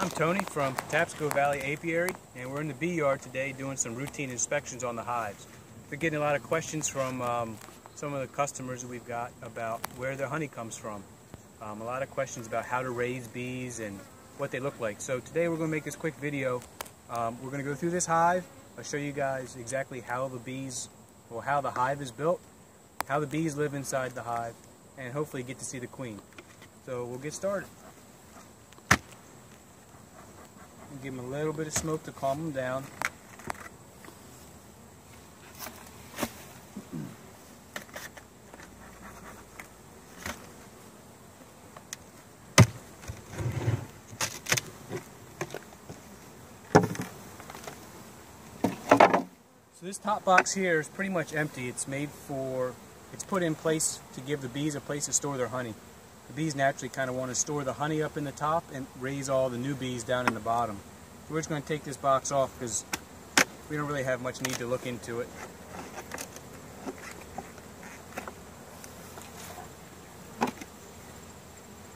I'm Tony from Patapsco Valley Apiary, and we're in the bee yard today doing some routine inspections on the hives. We're getting a lot of questions from some of the customers that we've got about where their honey comes from. A lot of questions about how to raise bees and what they look like. So today we're going to make this quick video. We're going to go through this hive. I'll show you guys exactly how the bees, well, how the hive is built, how the bees live inside the hive, and hopefully get to see the queen. So we'll get started. Give them a little bit of smoke to calm them down. So this top box here is pretty much empty. It's put in place to give the bees a place to store their honey. The bees naturally kind of want to store the honey up in the top and raise all the new bees down in the bottom. So we're just going to take this box off because we don't really have much need to look into it.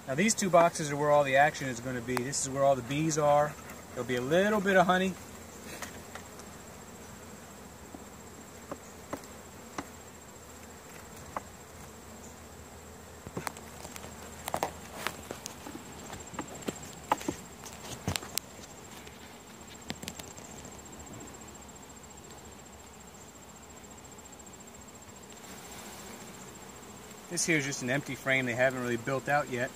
Now these two boxes are where all the action is going to be. This is where all the bees are. There'll be a little bit of honey. This here is just an empty frame they haven't really built out yet.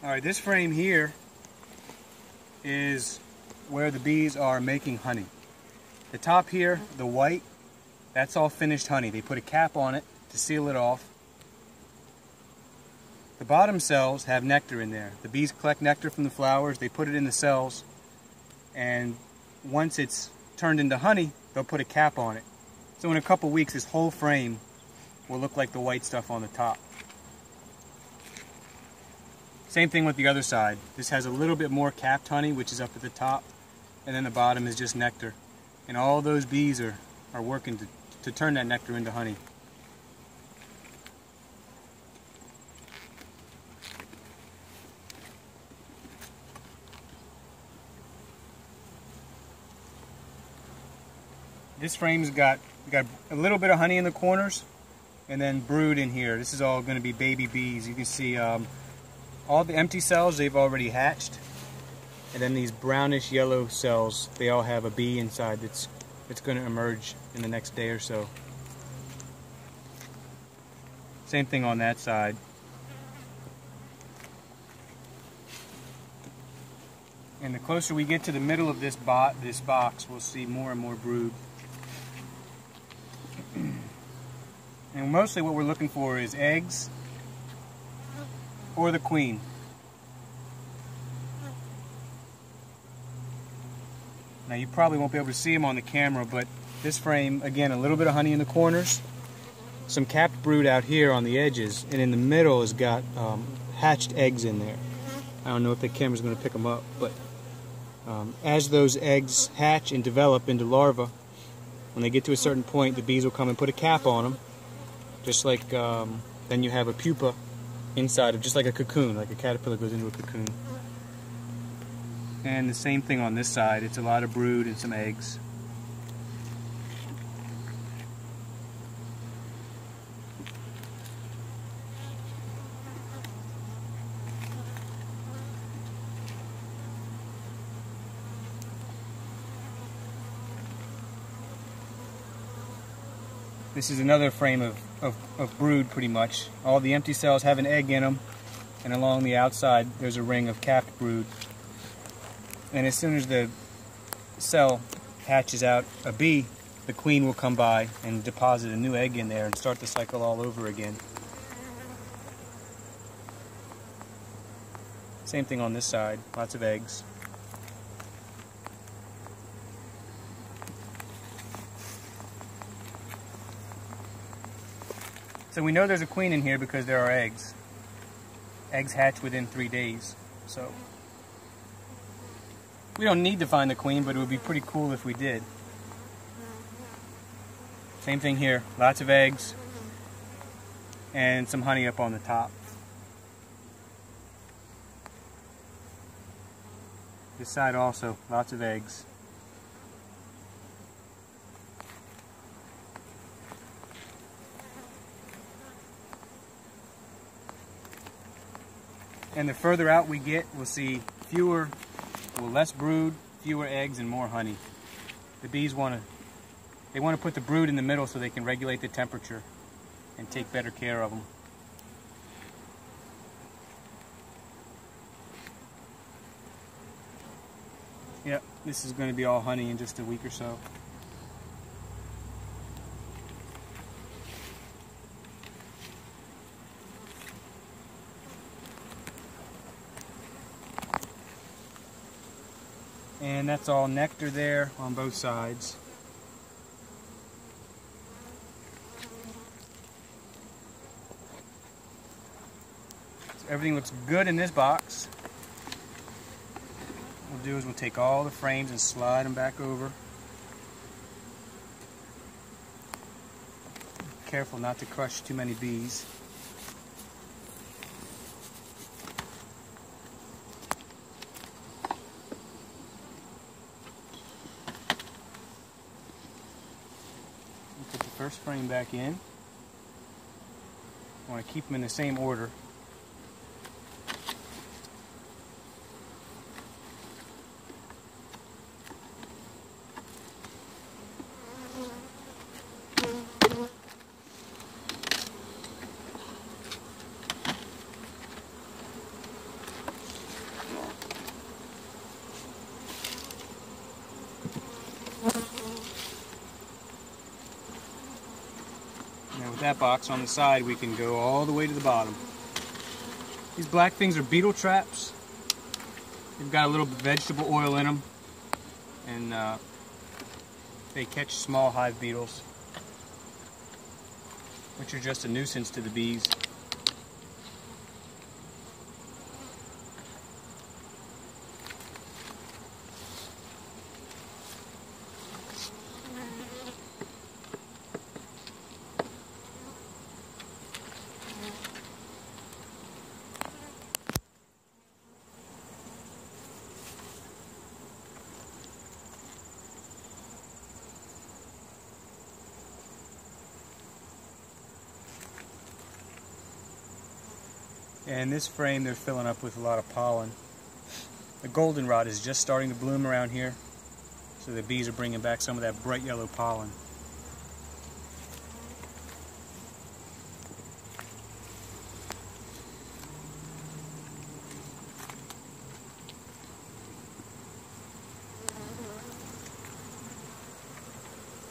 Alright, this frame here is where the bees are making honey. The top here, the white, that's all finished honey. They put a cap on it to seal it off. The bottom cells have nectar in there. The bees collect nectar from the flowers, they put it in the cells, and once it's turned into honey, they'll put a cap on it. So in a couple weeks, this whole frame will look like the white stuff on the top. Same thing with the other side. This has a little bit more capped honey, which is up at the top, and then the bottom is just nectar. And all those bees are working to turn that nectar into honey. This frame's got a little bit of honey in the corners and then brood in here. This is all going to be baby bees. You can see all the empty cells, they've already hatched. And then these brownish yellow cells, they all have a bee inside that's going to emerge in the next day or so. Same thing on that side. And the closer we get to the middle of this box, we'll see more and more brood. And mostly what we're looking for is eggs or the queen. Now you probably won't be able to see them on the camera, but this frame, again, a little bit of honey in the corners, some capped brood out here on the edges, and in the middle has got hatched eggs in there. I don't know if the camera's going to pick them up, but as those eggs hatch and develop into larvae, when they get to a certain point, the bees will come and put a cap on them. Just like, then you have a pupa inside of, just like a cocoon, like a caterpillar goes into a cocoon. And the same thing on this side, it's a lot of brood and some eggs. This is another frame of brood, pretty much. All the empty cells have an egg in them, and along the outside there's a ring of capped brood. And as soon as the cell hatches out a bee, the queen will come by and deposit a new egg in there and start the cycle all over again. Same thing on this side, lots of eggs. So we know there's a queen in here because there are eggs. Eggs hatch within 3 days. So we don't need to find the queen, but it would be pretty cool if we did. Same thing here, lots of eggs and some honey up on the top. This side also, lots of eggs. And the further out we get, we'll see less brood, fewer eggs, and more honey. The bees want to put the brood in the middle so they can regulate the temperature and take better care of them. Yep, this is going to be all honey in just a week or so. And that's all nectar there on both sides. So everything looks good in this box. What we'll do is we'll take all the frames and slide them back over. Careful not to crush too many bees. Put the first frame back in. I want to keep them in the same order. Now with that box on the side, we can go all the way to the bottom. These black things are beetle traps. They've got a little vegetable oil in them, and they catch small hive beetles, which are just a nuisance to the bees. And this frame they're filling up with a lot of pollen. The goldenrod is just starting to bloom around here, so the bees are bringing back some of that bright yellow pollen.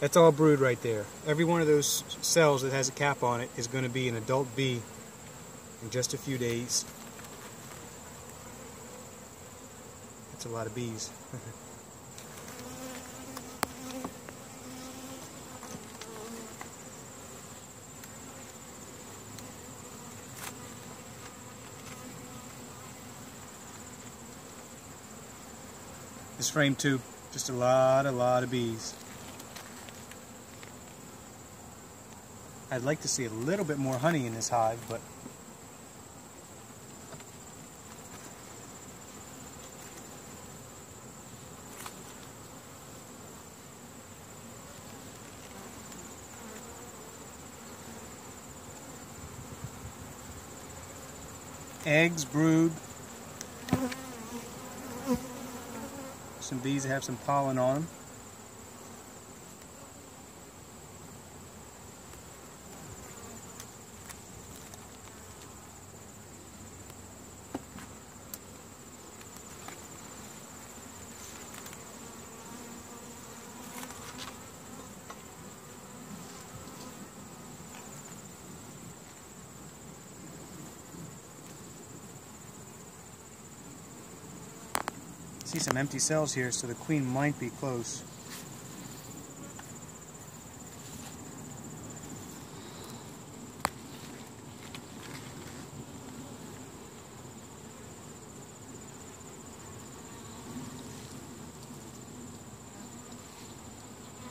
That's all brood right there. Every one of those cells that has a cap on it is going to be an adult bee in just a few days. That's a lot of bees. This frame too, just a lot of bees. I'd like to see a little bit more honey in this hive, but eggs, brood, some bees that have some pollen on them. See some empty cells here, so the queen might be close.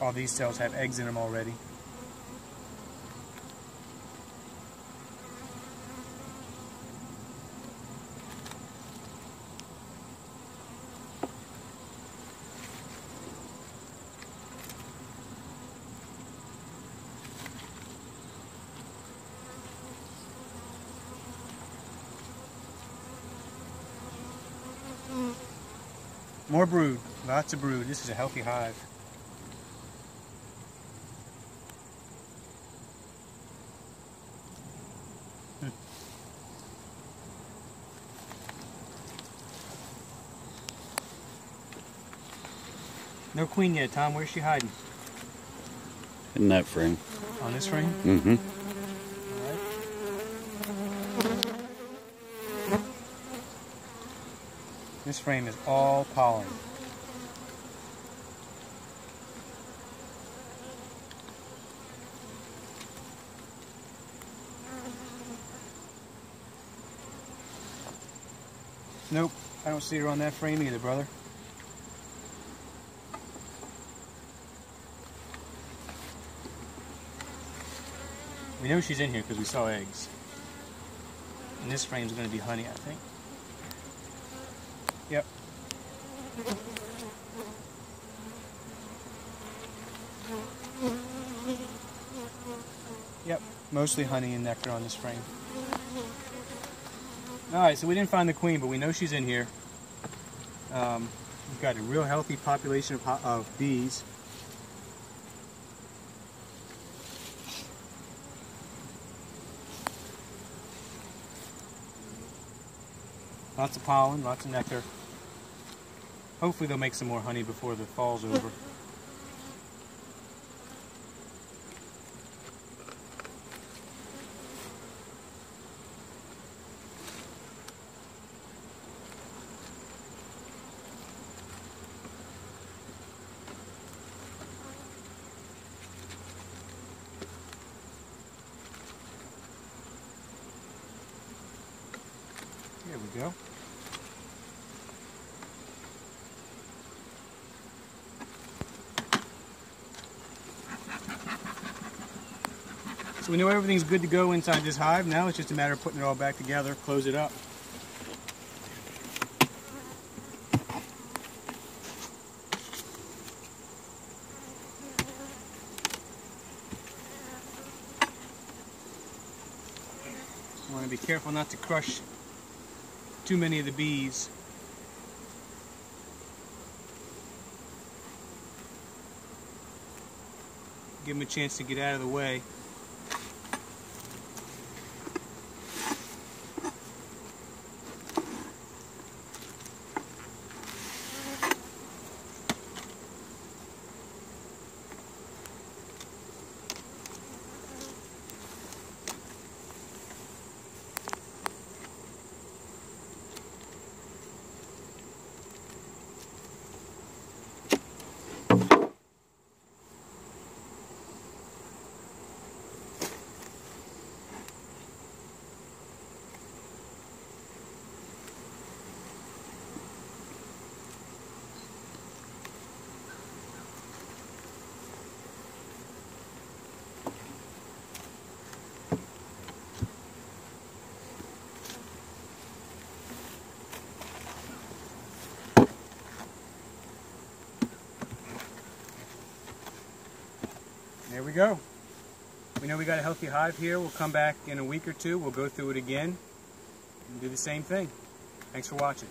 All these cells have eggs in them already. More brood, lots of brood. This is a healthy hive. No queen yet, Tom. Where's she hiding? In that frame. On this frame? Mm-hmm. This frame is all pollen. Nope, I don't see her on that frame either, brother. We know she's in here because we saw eggs. And this frame's going to be honey, I think. Yep. Yep, mostly honey and nectar on this frame. Alright, so we didn't find the queen, but we know she's in here. We've got a real healthy population of bees. Lots of pollen, lots of nectar. Hopefully they'll make some more honey before the fall's over. There we go. So we know everything's good to go inside this hive. Now it's just a matter of putting it all back together, close it up. You want to be careful not to crush too many of the bees. Give them a chance to get out of the way. There we go. We know we got a healthy hive here. We'll come back in a week or two. We'll go through it again and do the same thing. Thanks for watching.